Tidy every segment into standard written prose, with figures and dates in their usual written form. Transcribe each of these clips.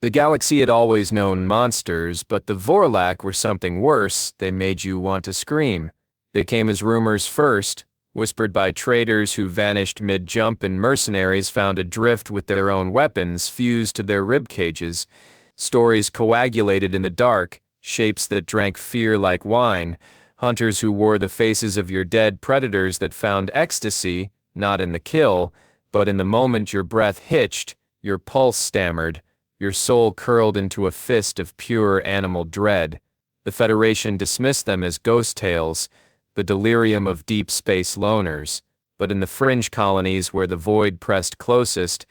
The galaxy had always known monsters, but the Vorlak were something worse. They made you want to scream. They came as rumors first, whispered by traders who vanished mid-jump and mercenaries found adrift with their own weapons fused to their rib cages. Stories coagulated in the dark, shapes that drank fear like wine, hunters who wore the faces of your dead predators that found ecstasy, not in the kill, but in the moment your breath hitched, your pulse stammered, your soul curled into a fist of pure animal dread. The Federation dismissed them as ghost tales, the delirium of deep space loners, but in the fringe colonies where the void pressed closest,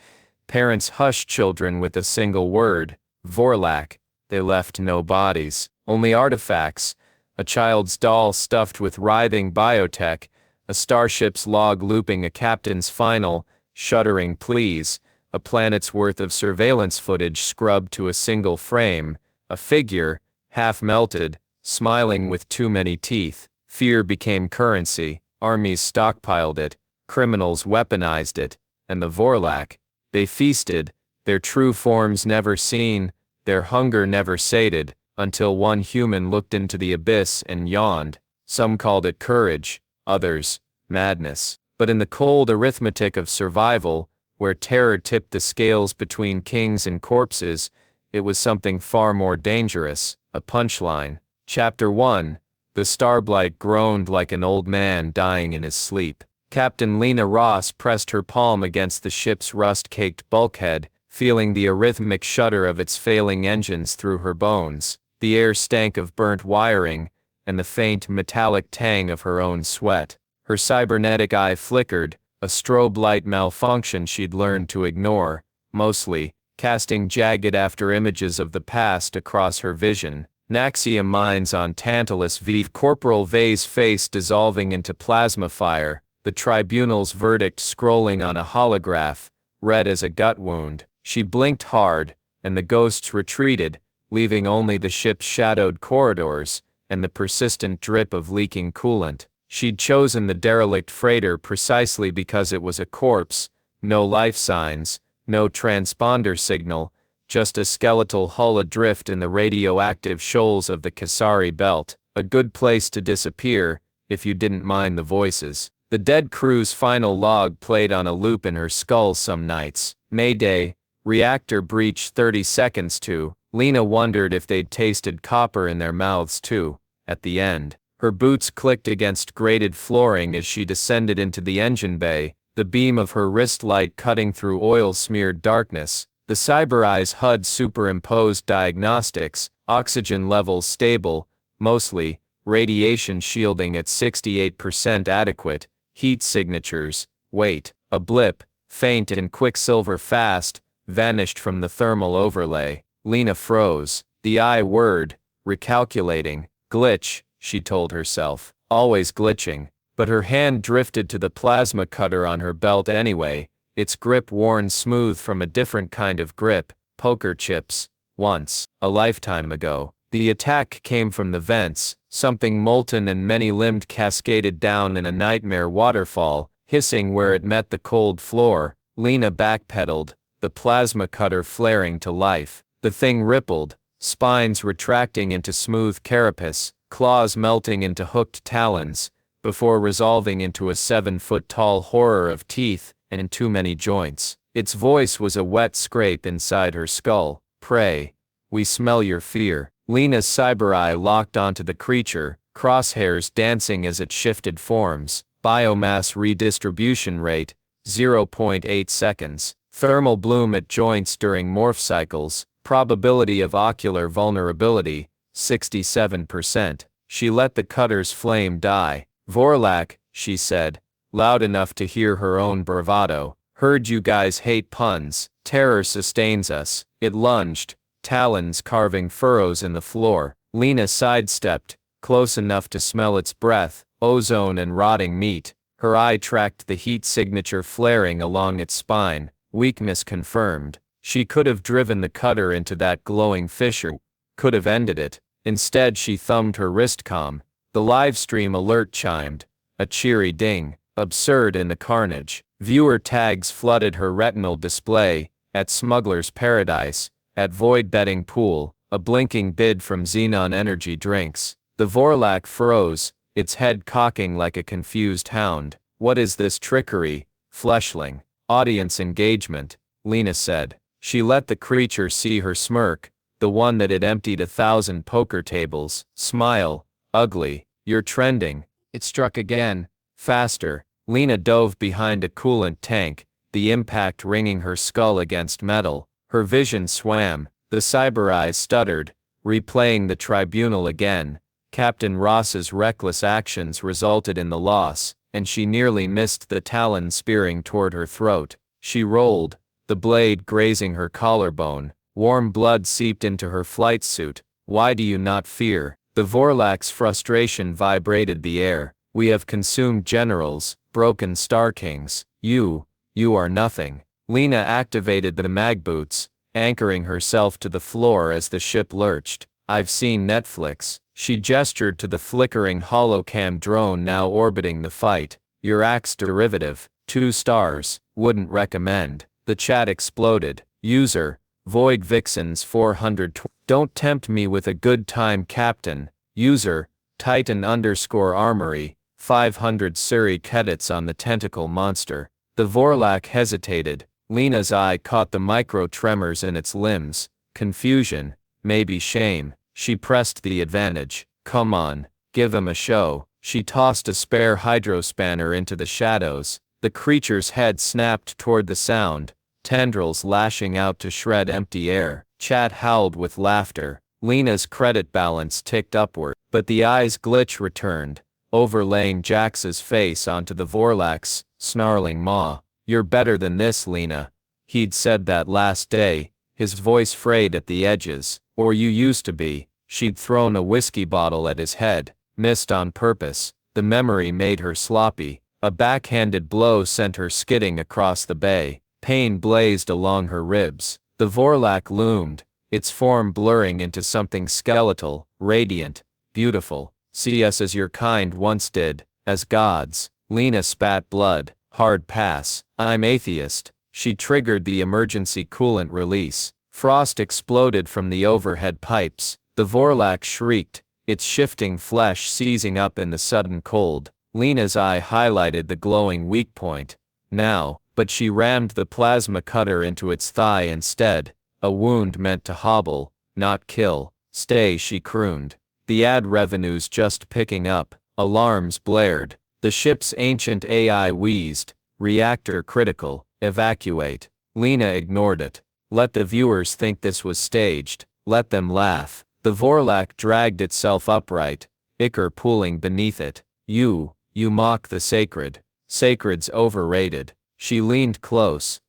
parents hushed children with a single word, Vorlak. They left no bodies, only artifacts, a child's doll stuffed with writhing biotech, a starship's log looping a captain's final, shuddering pleas, a planet's worth of surveillance footage scrubbed to a single frame, a figure, half melted, smiling with too many teeth. Fear became currency, armies stockpiled it, criminals weaponized it, and the Vorlak, they feasted, their true forms never seen, their hunger never sated, until one human looked into the abyss and yawned. Some called it courage, others, madness. But in the cold arithmetic of survival, where terror tipped the scales between kings and corpses, it was something far more dangerous, a punchline. Chapter 1. The Starblight groaned like an old man dying in his sleep. Captain Lena Ross pressed her palm against the ship's rust-caked bulkhead, feeling the arrhythmic shudder of its failing engines through her bones. The air stank of burnt wiring, and the faint metallic tang of her own sweat. Her cybernetic eye flickered, a strobe light malfunction she'd learned to ignore, mostly, casting jagged after images of the past across her vision. Naxia mines on Tantalus v. Corporal Vay's face dissolving into plasma fire, the tribunal's verdict scrolling on a holograph, red as a gut wound. She blinked hard, and the ghosts retreated, leaving only the ship's shadowed corridors, and the persistent drip of leaking coolant. She'd chosen the derelict freighter precisely because it was a corpse, no life signs, no transponder signal, just a skeletal hull adrift in the radioactive shoals of the Kasari belt, a good place to disappear, if you didn't mind the voices. The dead crew's final log played on a loop in her skull some nights. Mayday, reactor breach 30 seconds to. Lena wondered if they'd tasted copper in their mouths too, at the end. Her boots clicked against grated flooring as she descended into the engine bay, the beam of her wrist light cutting through oil-smeared darkness. The CyberEye's HUD superimposed diagnostics, oxygen levels stable, mostly, radiation shielding at 68% adequate, heat signatures, wait, a blip, faint and quicksilver fast, vanished from the thermal overlay. Lena froze, the I word, recalculating, glitch, she told herself, always glitching, but her hand drifted to the plasma cutter on her belt anyway, its grip worn smooth from a different kind of grip, poker chips. Once, a lifetime ago, the attack came from the vents, something molten and many-limbed cascaded down in a nightmare waterfall, hissing where it met the cold floor. Lena backpedaled, the plasma cutter flaring to life. The thing rippled, spines retracting into smooth carapace, claws melting into hooked talons, before resolving into a 7-foot-tall horror of teeth and too many joints. Its voice was a wet scrape inside her skull. Pray. We smell your fear. Lena's cyber-eye locked onto the creature, crosshairs dancing as it shifted forms. Biomass redistribution rate, 0.8 seconds. Thermal bloom at joints during morph cycles. Probability of ocular vulnerability, 67%. She let the cutter's flame die. Vorlak, she said, loud enough to hear her own bravado. Heard you guys hate puns. Terror sustains us. It lunged, talons carving furrows in the floor. Lena sidestepped, close enough to smell its breath, ozone and rotting meat. Her eye tracked the heat signature flaring along its spine. Weakness confirmed. She could have driven the cutter into that glowing fissure, could have ended it. Instead she thumbed her wristcom. The livestream alert chimed, a cheery ding, absurd in the carnage. Viewer tags flooded her retinal display, at Smuggler's Paradise, At Void Betting Pool, a blinking bid from Xenon Energy Drinks. The Vorlak froze, its head cocking like a confused hound. What is this trickery, fleshling? Audience engagement, Lena said. She let the creature see her smirk, the one that had emptied 1,000 poker tables. Smile, ugly, you're trending. It struck again, faster. Lena dove behind a coolant tank, the impact ringing her skull against metal. Her vision swam, the cyber eyes stuttered, replaying the tribunal again. Captain Ross's reckless actions resulted in the loss, and she nearly missed the talon spearing toward her throat. She rolled, the blade grazing her collarbone. Warm blood seeped into her flight suit. Why do you not fear? The Vorlak's frustration vibrated the air. We have consumed generals, broken star kings. You are nothing. Lena activated the magboots, anchoring herself to the floor as the ship lurched. I've seen Netflix. She gestured to the flickering holocam drone now orbiting the fight. Your axe derivative, 2 stars, wouldn't recommend. The chat exploded. User, Void Vixens 400. Don't tempt me with a good time, Captain. User, Titan_Armory, 500 Surrey credits on the tentacle monster. The Vorlak hesitated. Lena's eye caught the micro tremors in its limbs. Confusion, maybe shame. She pressed the advantage. Come on, give him a show. She tossed a spare hydrospanner into the shadows. The creature's head snapped toward the sound, tendrils lashing out to shred empty air. Chat howled with laughter. Lena's credit balance ticked upward, but the eye's glitch returned, overlaying Jax's face onto the Vorlak's snarling maw. You're better than this, Lena. He'd said that last day, his voice frayed at the edges. Or you used to be. She'd thrown a whiskey bottle at his head, missed on purpose. The memory made her sloppy. A backhanded blow sent her skidding across the bay. Pain blazed along her ribs. The Vorlak loomed, its form blurring into something skeletal, radiant, beautiful. See us as your kind once did, as gods. Lena spat blood. Hard pass. I'm atheist. She triggered the emergency coolant release. Frost exploded from the overhead pipes. The Vorlak shrieked, its shifting flesh seizing up in the sudden cold. Lena's eye highlighted the glowing weak point. Now, but she rammed the plasma cutter into its thigh instead. A wound meant to hobble, not kill. Stay, she crooned. The ad revenue's just picking up. Alarms blared. The ship's ancient AI wheezed. Reactor critical. Evacuate. Lena ignored it. Let the viewers think this was staged. Let them laugh. The Vorlak dragged itself upright, ichor pooling beneath it. You mock the sacred. Sacred's overrated. She leaned close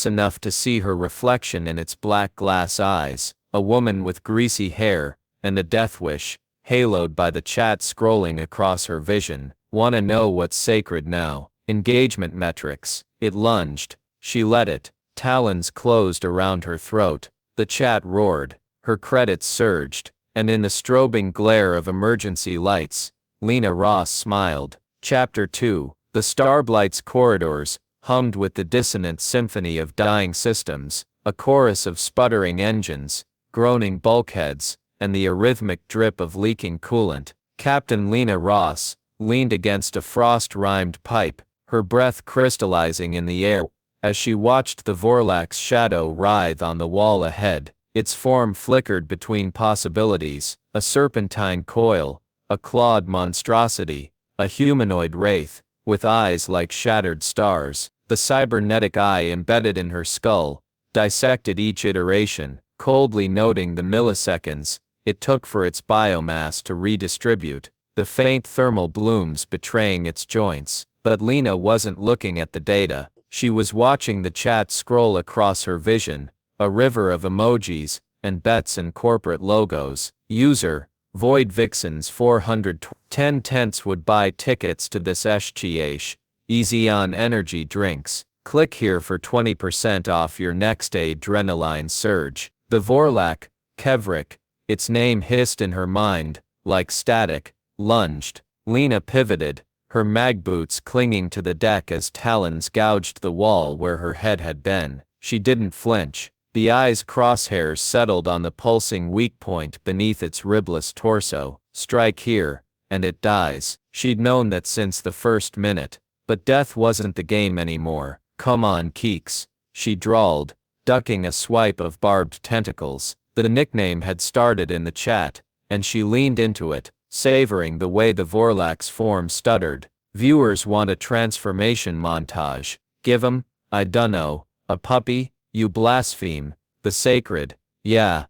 enough to see her reflection in its black glass eyes, a woman with greasy hair, and a death wish, haloed by the chat scrolling across her vision. Wanna know what's sacred now? Engagement metrics. It lunged. She let it. Talons closed around her throat. The chat roared. Her credits surged, and in the strobing glare of emergency lights, Lena Ross smiled. Chapter 2. The Starblight's corridors hummed with the dissonant symphony of dying systems, a chorus of sputtering engines, groaning bulkheads, and the arrhythmic drip of leaking coolant. Captain Lena Ross leaned against a frost-rimed pipe, her breath crystallizing in the air, as she watched the Vorlak's shadow writhe on the wall ahead. Its form flickered between possibilities, a serpentine coil, a clawed monstrosity, a humanoid wraith, with eyes like shattered stars. The cybernetic eye embedded in her skull dissected each iteration, coldly noting the milliseconds it took for its biomass to redistribute, the faint thermal blooms betraying its joints. But Lena wasn't looking at the data. She was watching the chat scroll across her vision, a river of emojis, and bets and corporate logos. User, Void Vixens 410 tenths would buy tickets to this SGH, Xenon Energy Drinks. Click here for 20% off your next adrenaline surge. The Vorlak, Kevrik, its name hissed in her mind, like static, lunged. Lena pivoted, her magboots clinging to the deck as talons gouged the wall where her head had been. She didn't flinch. The eye's crosshairs settled on the pulsing weak point beneath its ribless torso. Strike here, and it dies. She'd known that since the first minute, but death wasn't the game anymore. Come on, Keeks, she drawled, ducking a swipe of barbed tentacles. The nickname had started in the chat, and she leaned into it, savoring the way the Vorlak's form stuttered. Viewers want a transformation montage. Give 'em, I dunno, a puppy, you blaspheme, the sacred. Yeah.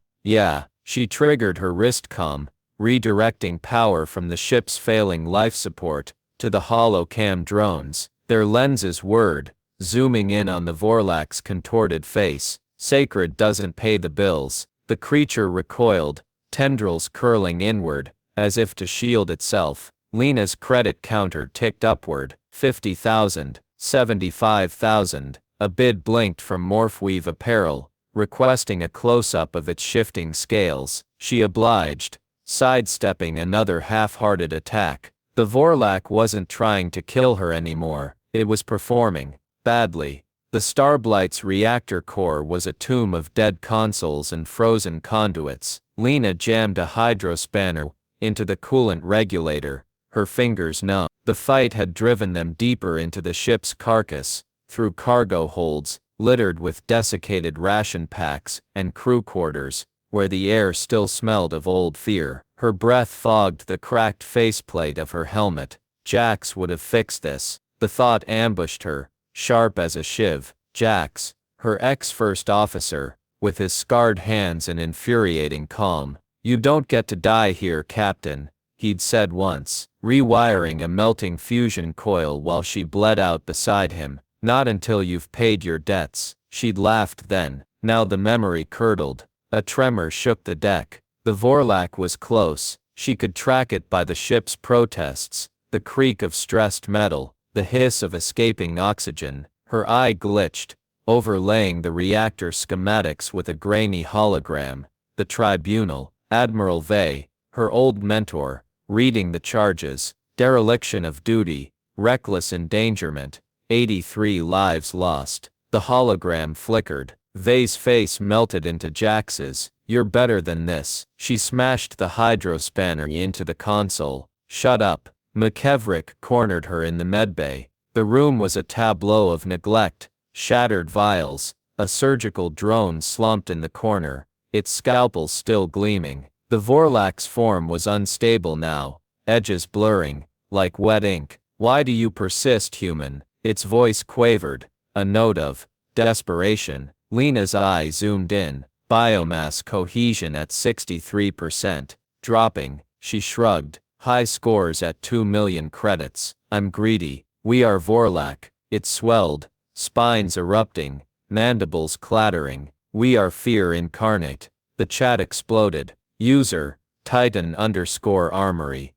She triggered her wrist comm, redirecting power from the ship's failing life support to the holocam drones. Their lenses whirred, zooming in on the Vorlak's contorted face. Sacred doesn't pay the bills. The creature recoiled, tendrils curling inward, as if to shield itself. Lena's credit counter ticked upward. 50,000, 75,000. A bid blinked from Morphweave Apparel, requesting a close-up of its shifting scales. She obliged, sidestepping another half-hearted attack. The Vorlak wasn't trying to kill her anymore, it was performing badly. The Starblight's reactor core was a tomb of dead consoles and frozen conduits. Lena jammed a hydrospanner into the coolant regulator, her fingers numb. The fight had driven them deeper into the ship's carcass, through cargo holds, littered with desiccated ration packs, and crew quarters, where the air still smelled of old fear. Her breath fogged the cracked faceplate of her helmet. Jax would have fixed this. The thought ambushed her, sharp as a shiv. Jax, her ex-first officer, with his scarred hands and infuriating calm. You don't get to die here, Captain, he'd said once, rewiring a melting fusion coil while she bled out beside him. Not until you've paid your debts. She'd laughed then. Now the memory curdled. A tremor shook the deck. The Vorlak was close. She could track it by the ship's protests, the creak of stressed metal, the hiss of escaping oxygen. Her eye glitched, overlaying the reactor schematics with a grainy hologram. The tribunal, Admiral Vey, her old mentor, reading the charges: dereliction of duty, reckless endangerment, 83 lives lost. The hologram flickered. Vey's face melted into Jax's. You're better than this. She smashed the hydrospanner into the console. Shut up. McKevrick cornered her in the medbay. The room was a tableau of neglect, shattered vials, a surgical drone slumped in the corner, its scalpel still gleaming. The Vorlak's form was unstable now, edges blurring, like wet ink. Why do you persist, human? Its voice quavered, a note of desperation. Lena's eye zoomed in, biomass cohesion at 63%. Dropping, she shrugged, high scores at 2 million credits. I'm greedy. We are Vorlak. It swelled, spines erupting, mandibles clattering. We are fear incarnate. The chat exploded. User, Titan_Armory.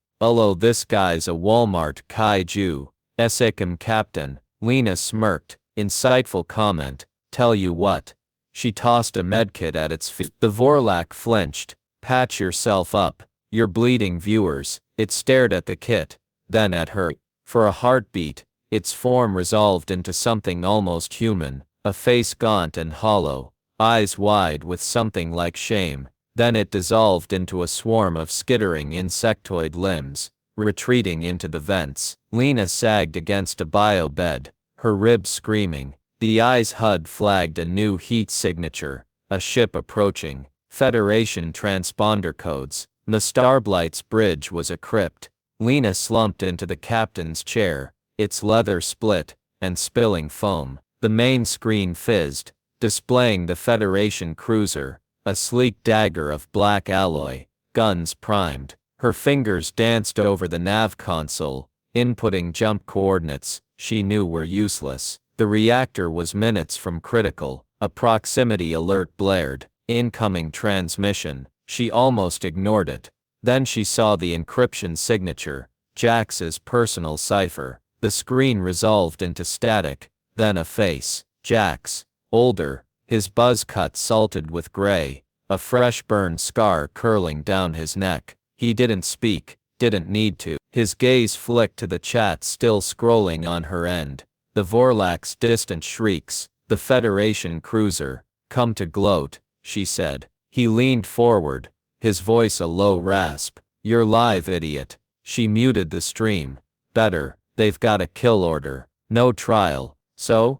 This guy's a Walmart kaiju. Essekum Captain. Lena smirked. Insightful comment. Tell you what. She tossed a medkit at its feet. The Vorlak flinched. Patch yourself up. You're bleeding, viewers. It stared at the kit, then at her. For a heartbeat, its form resolved into something almost human. A face gaunt and hollow, eyes wide with something like shame. Then it dissolved into a swarm of skittering insectoid limbs, retreating into the vents. Lena sagged against a bio bed, her ribs screaming. The eye's HUD flagged a new heat signature, a ship approaching. Federation transponder codes. The Starblight's bridge was a crypt. Lena slumped into the captain's chair, its leather split, and spilling foam. The main screen fizzed, displaying the Federation cruiser, a sleek dagger of black alloy, guns primed. Her fingers danced over the nav console, inputting jump coordinates she knew were useless. The reactor was minutes from critical. A proximity alert blared. Incoming transmission. She almost ignored it. Then she saw the encryption signature, Jax's personal cipher. The screen resolved into static, then a face. Jax, older, his buzz cut salted with gray, a fresh burn scar curling down his neck. He didn't speak, didn't need to. His gaze flicked to the chat still scrolling on her end. The Vorlak's distant shrieks, the Federation cruiser, come to gloat, she said. He leaned forward, his voice a low rasp. You're live, idiot. She muted the stream. Better, they've got a kill order. No trial. So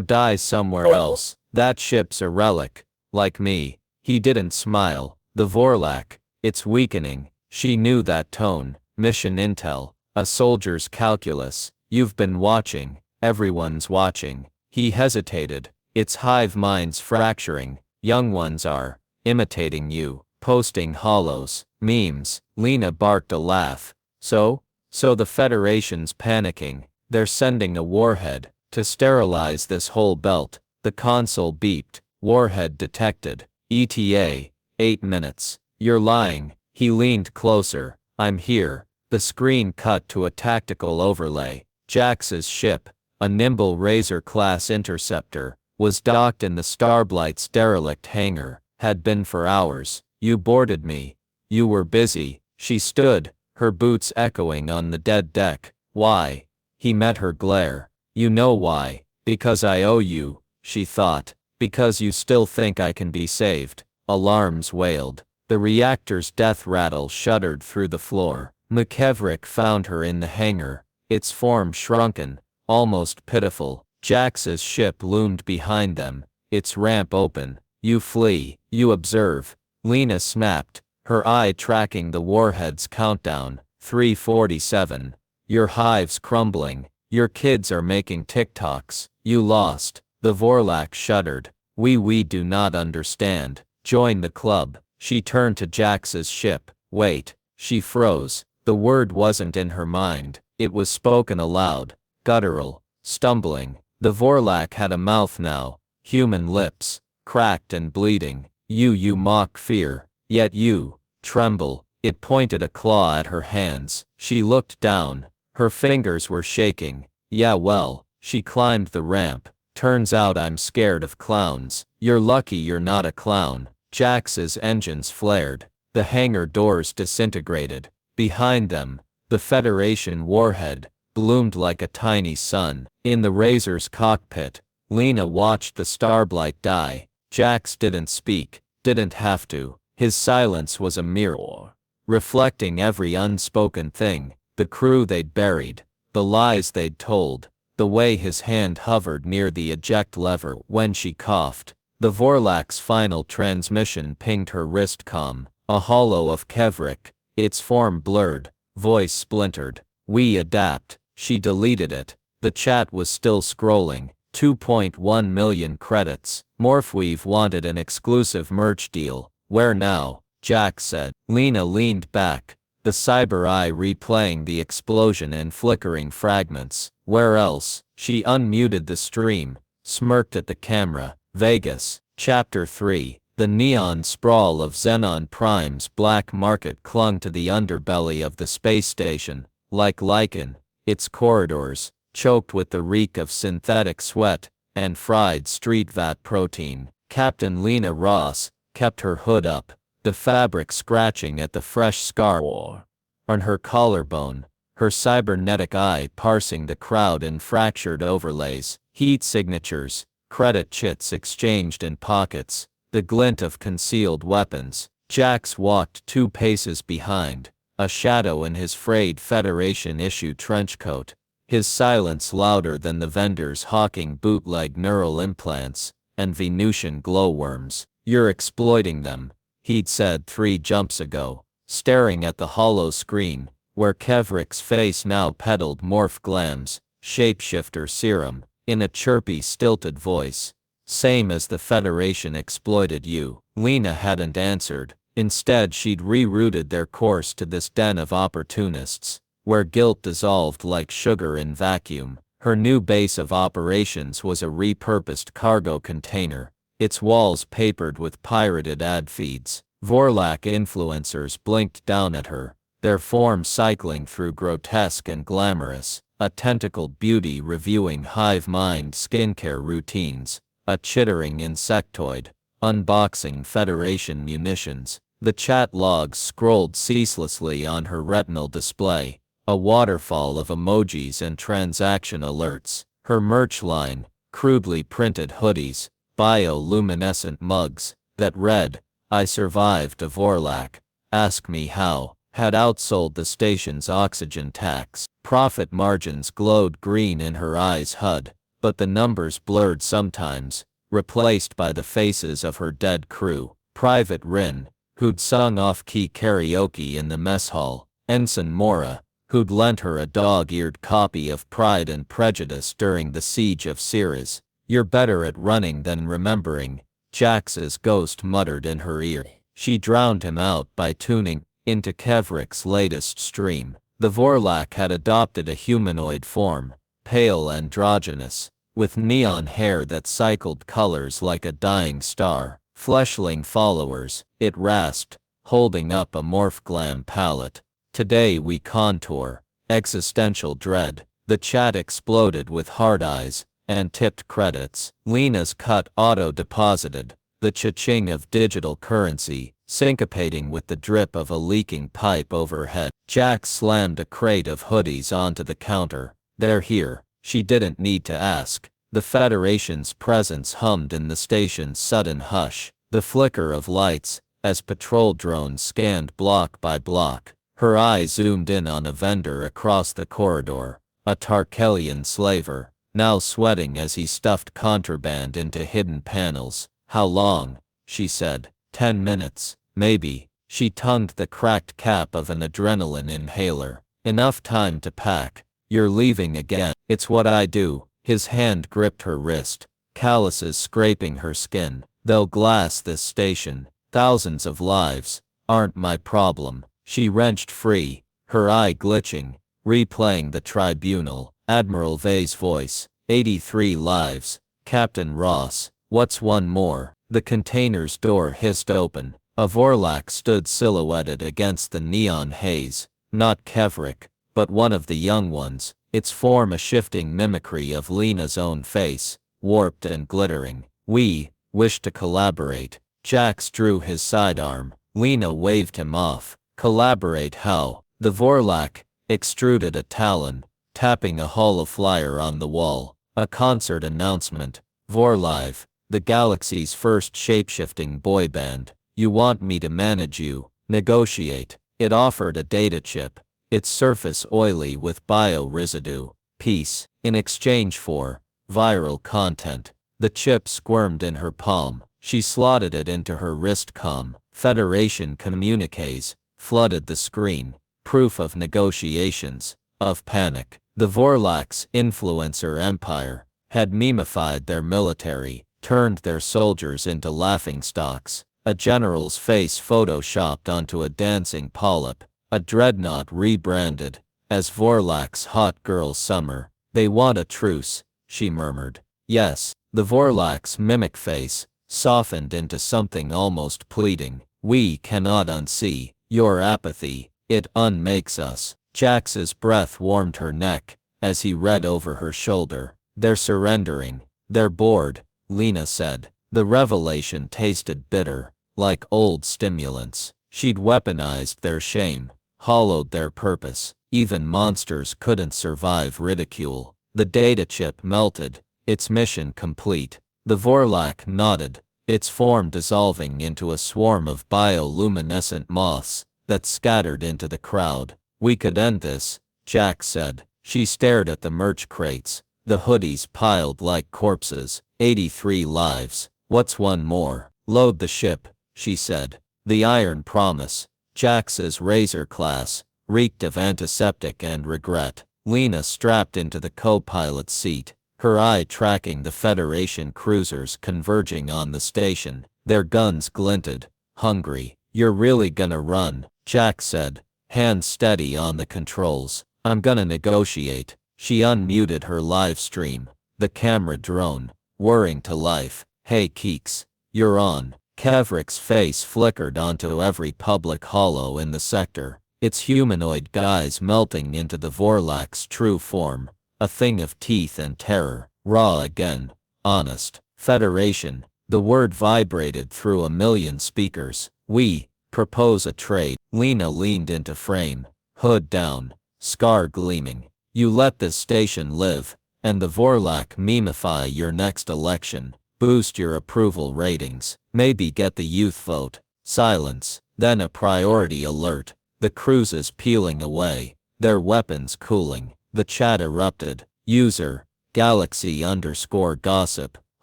die somewhere else. That ship's a relic. Like me. He didn't smile. The Vorlak. It's weakening. She knew that tone. Mission intel. A soldier's calculus. You've been watching. Everyone's watching. He hesitated. It's hive minds fracturing. Young ones are imitating you, posting hollows, memes. Lena barked a laugh. So the Federation's panicking. They're sending a warhead to sterilize this whole belt. The console beeped. Warhead detected. ETA, 8 minutes. You're lying. He leaned closer. I'm here. The screen cut to a tactical overlay. Jax's ship, a nimble Razor-class interceptor, was docked in the Starblight's derelict hangar. Had been for hours. You boarded me. You were busy. She stood, her boots echoing on the dead deck. Why? He met her glare. You know why. Because I owe you, she thought. Because you still think I can be saved. Alarms wailed. The reactor's death rattle shuddered through the floor. McKevrick found her in the hangar, its form shrunken, almost pitiful. Jax's ship loomed behind them, its ramp open. You flee, you observe. Lena snapped, her eye tracking the warhead's countdown. 3:47. Your hive's crumbling. Your kids are making TikToks. You lost. The Vorlak shuddered. We do not understand. Join the club. She turned to Jax's ship. Wait. She froze. The word wasn't in her mind. It was spoken aloud. Guttural. Stumbling. The Vorlak had a mouth now. Human lips. Cracked and bleeding. You mock fear. Yet you tremble. It pointed a claw at her hands. She looked down. Her fingers were shaking. Yeah, well, she climbed the ramp. Turns out I'm scared of clowns. You're lucky you're not a clown. Jax's engines flared. The hangar doors disintegrated. Behind them, the Federation warhead bloomed like a tiny sun. In the Razor's cockpit, Lena watched the Starblight die. Jax didn't speak, didn't have to. His silence was a mirror, reflecting every unspoken thing. The crew they'd buried, the lies they'd told, the way his hand hovered near the eject lever when she coughed. The Vorlak's final transmission pinged her wrist comm, a hollow of Kevrick, its form blurred, voice splintered. We adapt. She deleted it. The chat was still scrolling. 2.1 million credits. Morphweave wanted an exclusive merch deal. Where now? Jax said. Lena leaned back, the cyber eye replaying the explosion in flickering fragments. Where else? She unmuted the stream, smirked at the camera. Vegas. Chapter 3. The neon sprawl of Xenon Prime's black market clung to the underbelly of the space station, like lichen, its corridors, choked with the reek of synthetic sweat and fried street vat protein. Captain Lena Ross kept her hood up, the fabric scratching at the fresh scar on her collarbone, her cybernetic eye parsing the crowd in fractured overlays, heat signatures, credit chits exchanged in pockets, the glint of concealed weapons. Jax walked 2 paces behind, a shadow in his frayed Federation-issue trenchcoat, his silence louder than the vendors hawking bootleg neural implants and Venusian glowworms. You're exploiting them, he'd said 3 jumps ago, staring at the hollow screen, where Kevrick's face now peddled morph glams, shapeshifter serum, in a chirpy, stilted voice. Same as the Federation exploited you. Lena hadn't answered. Instead, she'd rerouted their course to this den of opportunists, where guilt dissolved like sugar in vacuum. Her new base of operations was a repurposed cargo container, its walls papered with pirated ad feeds. Vorlak influencers blinked down at her, their forms cycling through grotesque and glamorous, a tentacled beauty reviewing hive mind skincare routines, a chittering insectoid, unboxing Federation munitions. The chat logs scrolled ceaselessly on her retinal display, a waterfall of emojis and transaction alerts. Her merch line, crudely printed hoodies, bioluminescent mugs that read, "I survived a Vorlak. Ask me how," had outsold the station's oxygen tax. Profit margins glowed green in her eyes HUD, but the numbers blurred sometimes, replaced by the faces of her dead crew. Private Rin, who'd sung off-key karaoke in the mess hall. Ensign Mora, who'd lent her a dog-eared copy of Pride and Prejudice during the siege of Ceres. "You're better at running than remembering," Jax's ghost muttered in her ear. She drowned him out by tuning into Kevrik's latest stream. The Vorlak had adopted a humanoid form, pale androgynous, with neon hair that cycled colors like a dying star. Fleshling followers, it rasped, holding up a morph-glam palette. "Today we contour existential dread." The chat exploded with hard eyes and tipped credits. Lena's cut auto-deposited, the cha-ching of digital currency, syncopating with the drip of a leaking pipe overhead. Jax slammed a crate of hoodies onto the counter. "They're here." She didn't need to ask. The Federation's presence hummed in the station's sudden hush. The flicker of lights, as patrol drones scanned block by block. Her eye zoomed in on a vendor across the corridor, a Tarkelian slaver, now sweating as he stuffed contraband into hidden panels. "How long?" she said. 10 minutes, maybe." She tongued the cracked cap of an adrenaline inhaler. "Enough time to pack. You're leaving again." "It's what I do." His hand gripped her wrist, calluses scraping her skin. "They'll glass this station. Thousands of lives aren't my problem." She wrenched free, her eye glitching, replaying the tribunal. Admiral Vey's voice. 83 lives. Captain Ross. "What's one more?" The container's door hissed open. A Vorlak stood silhouetted against the neon haze. Not Kevrik, but one of the young ones, its form a shifting mimicry of Lena's own face, warped and glittering. "We wish to collaborate." Jax drew his sidearm. Lena waved him off. "Collaborate how?" The Vorlak extruded a talon, tapping a holoflyer on the wall. "A concert announcement. Vorlive, the galaxy's first shapeshifting boy band. You want me to manage you, negotiate." It offered a data chip, its surface oily with bio-residue. "Peace, in exchange for viral content." The chip squirmed in her palm. She slotted it into her wristcom. Federation communiques flooded the screen. Proof of negotiations, of panic. The Vorlak's influencer empire had memified their military, turned their soldiers into laughingstocks. A general's face photoshopped onto a dancing polyp. A dreadnought rebranded as Vorlak's hot girl summer. "They want a truce," she murmured. "Yes." The Vorlak's mimic face softened into something almost pleading. "We cannot unsee your apathy. It unmakes us." Jax's breath warmed her neck as he read over her shoulder. "They're surrendering. They're bored," Lena said. The revelation tasted bitter, like old stimulants. She'd weaponized their shame, hollowed their purpose. Even monsters couldn't survive ridicule. The data chip melted, its mission complete. The Vorlak nodded, its form dissolving into a swarm of bioluminescent moths that scattered into the crowd. "We could end this," Jax said. She stared at the merch crates, the hoodies piled like corpses. 83 lives. "What's one more?" "Load the ship," she said. The Iron Promise, Jax's razor class, reeked of antiseptic and regret. Lena strapped into the co-pilot's seat, her eye tracking the Federation cruisers converging on the station. Their guns glinted, hungry. "You're really gonna run," Jax said, hands steady on the controls. "I'm gonna negotiate." She unmuted her live stream, the camera drone, whirring to life. "Hey Keeks, you're on." Kavrik's face flickered onto every public holo in the sector, its humanoid guise melting into the Vorlak's true form, a thing of teeth and terror. Raw again, honest. "Federation." The word vibrated through a million speakers. "We propose a trade." Lena leaned into frame, hood down, scar gleaming. "You let this station live, and the Vorlak memify your next election." Boost your approval ratings. Maybe get the youth vote. Silence. Then a priority alert. The cruise is peeling away. Their weapons cooling. The chat erupted. User. Galaxy_gossip.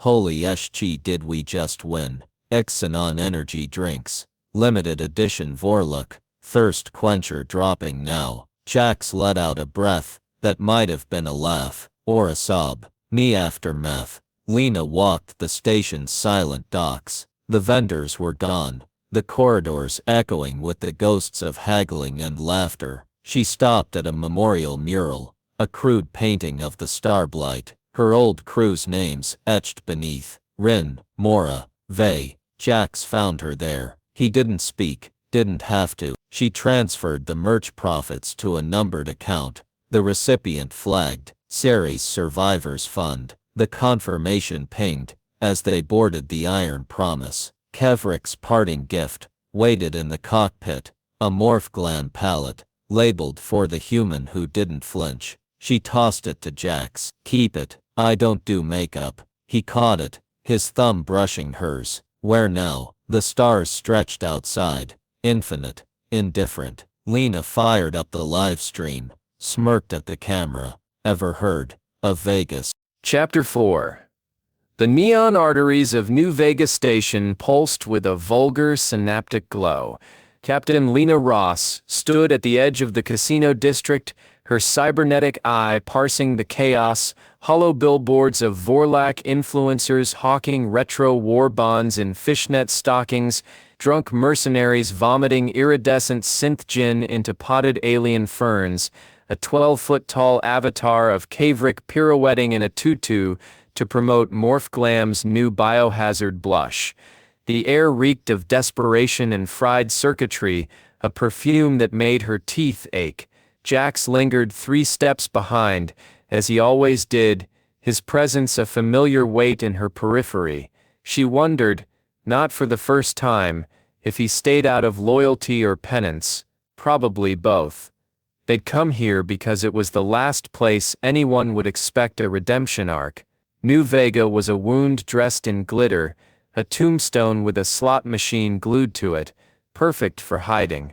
Holy SG, did we just win? Xenon energy drinks. Limited edition Vorlak. Thirst quencher dropping now. Jax let out a breath. That might have been a laugh. Or a sob. Me aftermath. Lena walked the station's silent docks. The vendors were gone. The corridors echoing with the ghosts of haggling and laughter. She stopped at a memorial mural. A crude painting of the Starblight. Her old crew's names etched beneath. Rin, Mora, Vey. Jax found her there. He didn't speak. Didn't have to. She transferred the merch profits to a numbered account. The recipient flagged. Ceres Survivors Fund. The confirmation pinged. As they boarded the Iron Promise. Kevrick's parting gift. Waited in the cockpit. A Morphglan palette. Labeled for the human who didn't flinch. She tossed it to Jax. Keep it. I don't do makeup. He caught it. His thumb brushing hers. Where now? The stars stretched outside. Infinite. Indifferent. Lena fired up the live stream. Smirked at the camera. Ever heard of Vegas? Chapter 4. The neon arteries of New Vegas Station pulsed with a vulgar synaptic glow. Captain Lena Ross stood at the edge of the casino district, her cybernetic eye parsing the chaos, hollow billboards of Vorlak influencers hawking retro war bonds in fishnet stockings, drunk mercenaries vomiting iridescent synth gin into potted alien ferns, a 12-foot-tall avatar of Kavrik pirouetting in a tutu to promote Morphglam's new biohazard blush. The air reeked of desperation and fried circuitry, a perfume that made her teeth ache. Jax lingered 3 steps behind, as he always did, his presence a familiar weight in her periphery. She wondered, not for the first time, if he stayed out of loyalty or penance, probably both. They'd come here because it was the last place anyone would expect a redemption arc. New Vega was a wound dressed in glitter, a tombstone with a slot machine glued to it, perfect for hiding,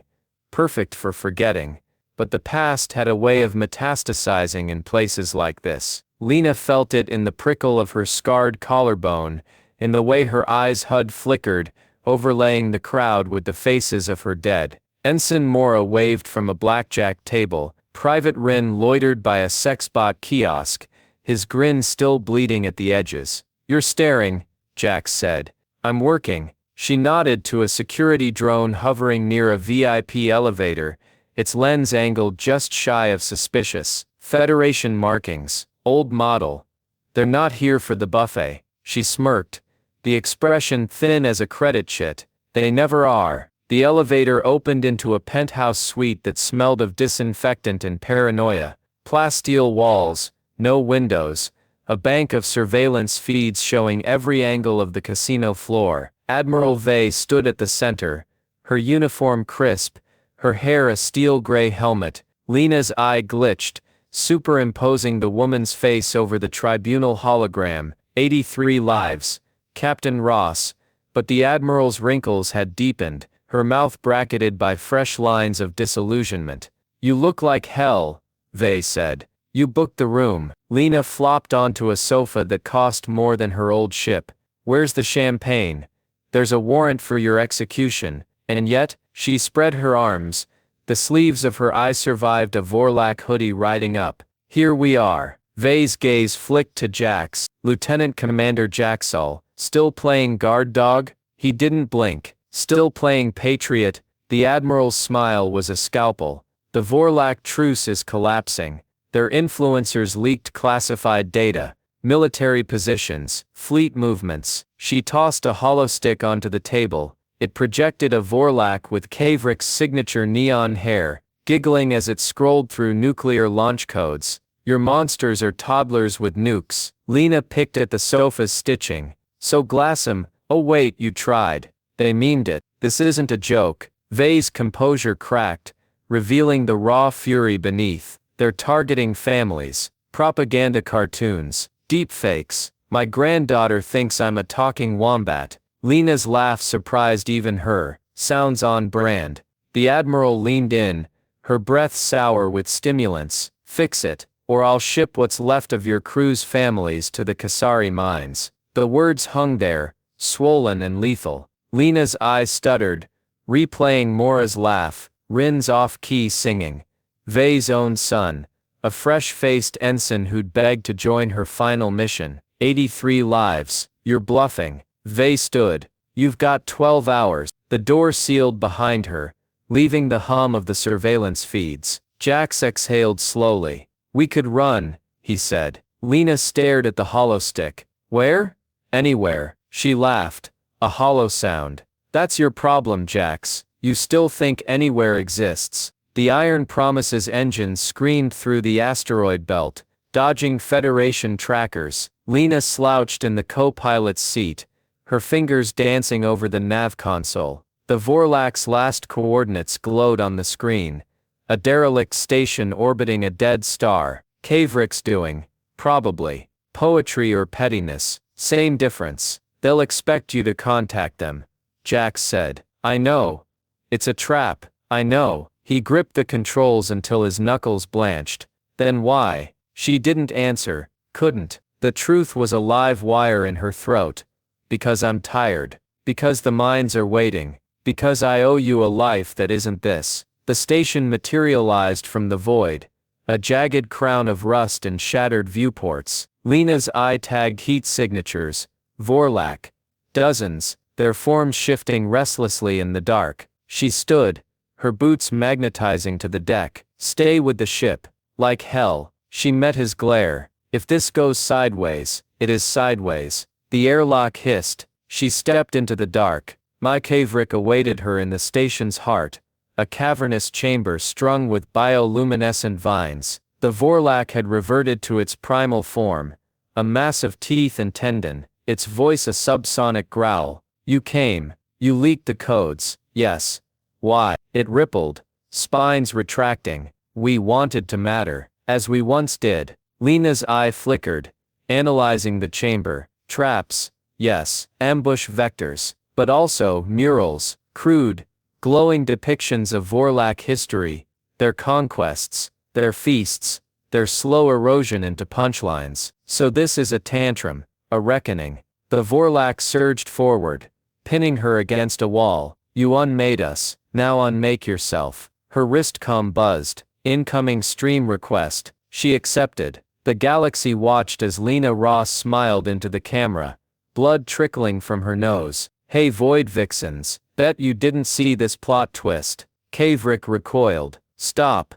perfect for forgetting. But the past had a way of metastasizing in places like this. Lena felt it in the prickle of her scarred collarbone, in the way her eyes HUD flickered, overlaying the crowd with the faces of her dead. Ensign Mora waved from a blackjack table. Private Rin loitered by a sexbot kiosk, his grin still bleeding at the edges. You're staring, Jax said. I'm working. She nodded to a security drone hovering near a VIP elevator, its lens angled just shy of suspicious. Federation markings. Old model. They're not here for the buffet. She smirked, the expression thin as a credit chit. They never are. The elevator opened into a penthouse suite that smelled of disinfectant and paranoia. Plasteel walls, no windows, a bank of surveillance feeds showing every angle of the casino floor. Admiral Vey stood at the center, her uniform crisp, her hair a steel gray helmet. Lena's eye glitched, superimposing the woman's face over the tribunal hologram. 83 lives. Captain Ross. But the Admiral's wrinkles had deepened, her mouth bracketed by fresh lines of disillusionment. You look like hell, Vey said. You booked the room. Lena flopped onto a sofa that cost more than her old ship. Where's the champagne? There's a warrant for your execution, and yet, she spread her arms. The sleeves of her eyes survived a Vorlak hoodie riding up. Here we are. Vey's gaze flicked to Jax. Lieutenant Commander Jaxall, still playing guard dog? He didn't blink. Still playing patriot? The Admiral's smile was a scalpel. The Vorlak truce is collapsing. Their influencers leaked classified data, military positions, fleet movements. She tossed a hollow stick onto the table. It projected a Vorlak with Kavrick's signature neon hair, giggling as it scrolled through nuclear launch codes. Your monsters are toddlers with nukes. Lena picked at the sofa's stitching. So glassum, oh wait, you tried. They memed it. This isn't a joke. Vey's composure cracked, revealing the raw fury beneath. They're targeting families, propaganda cartoons, deepfakes. My granddaughter thinks I'm a talking wombat. Lena's laugh surprised even her. Sounds on brand. The Admiral leaned in, her breath sour with stimulants. Fix it, or I'll ship what's left of your crew's families to the Kasari mines. The words hung there, swollen and lethal. Lena's eyes stuttered, replaying Mora's laugh, Rin's off-key singing. Vei's own son, a fresh-faced ensign who'd begged to join her final mission. 83 lives. You're bluffing. Vei stood. You've got 12 hours. The door sealed behind her, leaving the hum of the surveillance feeds. Jax exhaled slowly. We could run, he said. Lena stared at the hollow stick. Where? Anywhere. She laughed. A hollow sound. That's your problem, Jax. You still think anywhere exists. The Iron Promise's engines screamed through the asteroid belt, dodging Federation trackers. Lena slouched in the co-pilot's seat, her fingers dancing over the nav console. The Vorlak's last coordinates glowed on the screen. A derelict station orbiting a dead star. Kavrick's doing, probably, poetry or pettiness. Same difference. They'll expect you to contact them. Jax said. I know. It's a trap. I know. He gripped the controls until his knuckles blanched. Then why? She didn't answer. Couldn't. The truth was a live wire in her throat. Because I'm tired. Because the mines are waiting. Because I owe you a life that isn't this. The station materialized from the void. A jagged crown of rust and shattered viewports. Lena's eye tagged heat signatures. Vorlak. Dozens, their forms shifting restlessly in the dark. She stood, her boots magnetizing to the deck. Stay with the ship. Like hell. She met his glare. If this goes sideways, it is sideways. The airlock hissed. She stepped into the dark. Kavrick awaited her in the station's heart, a cavernous chamber strung with bioluminescent vines. The Vorlak had reverted to its primal form, a mass of teeth and tendon, its voice a subsonic growl. You came. You leaked the codes. Yes. Why? It rippled, spines retracting. We wanted to matter, as we once did. Lena's eye flickered, analyzing the chamber. Traps. Yes. Ambush vectors. But also murals, crude, glowing depictions of Vorlak history, their conquests, their feasts, their slow erosion into punchlines. So this is a tantrum, a reckoning. The Vorlak surged forward, pinning her against a wall. You unmade us, now unmake yourself. Her wristcom buzzed. Incoming stream request. She accepted. The galaxy watched as Lena Ross smiled into the camera, blood trickling from her nose. Hey Void Vixens, bet you didn't see this plot twist. Kavrick recoiled. Stop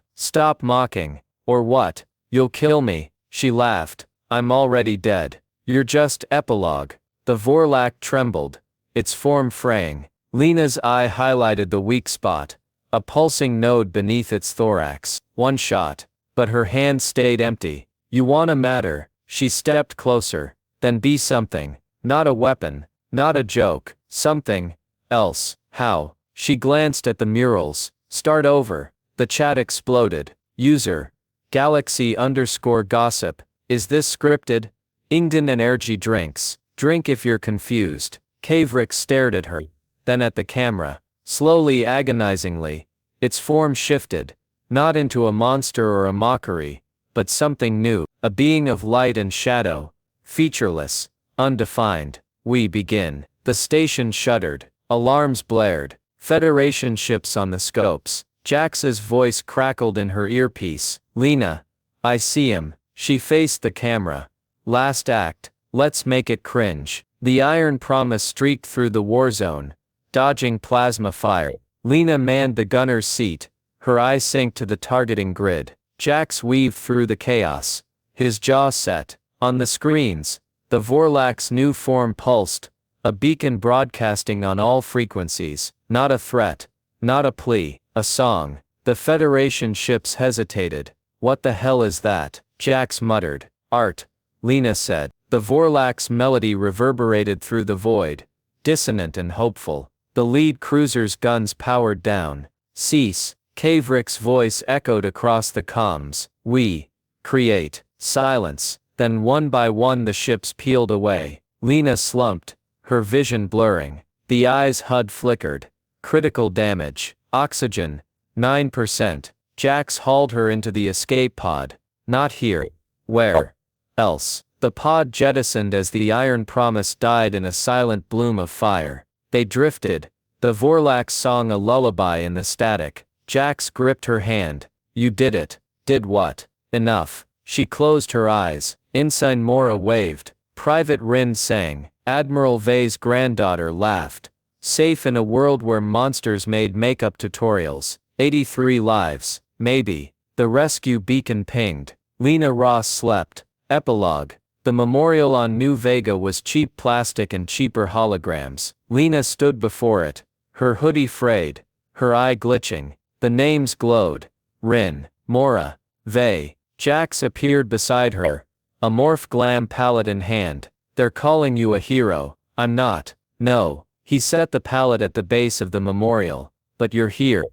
mocking. Or what? You'll kill me. She laughed. I'm already dead. You're just epilogue. The Vorlak trembled, its form fraying. Lena's eye highlighted the weak spot, a pulsing node beneath its thorax. One shot. But her hand stayed empty. You wanna matter. She stepped closer. Then be something. Not a weapon. Not a joke. Something else. How? She glanced at the murals. Start over. The chat exploded. User. Galaxy_gossip. Is this scripted? Ingdon energy drinks. Drink if you're confused. Kavrick stared at her. Then at the camera. Slowly, agonizingly. Its form shifted. Not into a monster or a mockery, but something new. A being of light and shadow. Featureless. Undefined. We begin. The station shuddered. Alarms blared. Federation ships on the scopes. Jax's voice crackled in her earpiece. Lena. I see him. She faced the camera. Last act. Let's make it cringe. The Iron Promise streaked through the war zone, dodging plasma fire. Lena manned the gunner's seat, her eyes sank to the targeting grid. Jax weaved through the chaos, his jaw set. On the screens, the Vorlak's new form pulsed, a beacon broadcasting on all frequencies. Not a threat, not a plea, a song. The Federation ships hesitated. What the hell is that? Jax muttered. Art, Lena said. The Vorlak's melody reverberated through the void, dissonant and hopeful. The lead cruiser's guns powered down. Cease. Kavrick's voice echoed across the comms. We create silence. Then one by one the ships peeled away. Lena slumped, her vision blurring. The eyes HUD flickered. Critical damage. Oxygen. 9%. Jax hauled her into the escape pod. Not here. Where else? The pod jettisoned as the iron promise died in a silent bloom of fire. They drifted. The Vorlak sang a lullaby in the static. Jax gripped her hand. You did it. Did what? Enough. She closed her eyes. Ensign Mora waved. Private Rin sang. Admiral Vey's granddaughter laughed. Safe in a world where monsters made makeup tutorials. 83 lives. Maybe. The rescue beacon pinged. Lena Ross slept. Epilogue. The memorial on New Vega was cheap plastic and cheaper holograms. Lena stood before it. Her hoodie frayed. Her eye glitching. The names glowed. Rin. Mora. Vey. Jax appeared beside her. A morph glam palette in hand. They're calling you a hero. I'm not. No. He set the palette at the base of the memorial. But you're here.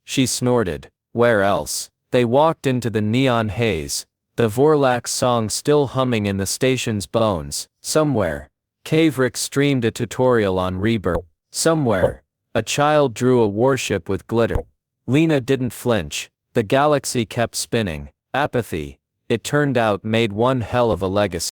She snorted. Where else? They walked into the neon haze. The Vorlak song still humming in the station's bones. Somewhere. Kavrik streamed a tutorial on Rebirth. Somewhere. A child drew a warship with glitter. Lena didn't flinch. The galaxy kept spinning. Apathy. It turned out made one hell of a legacy.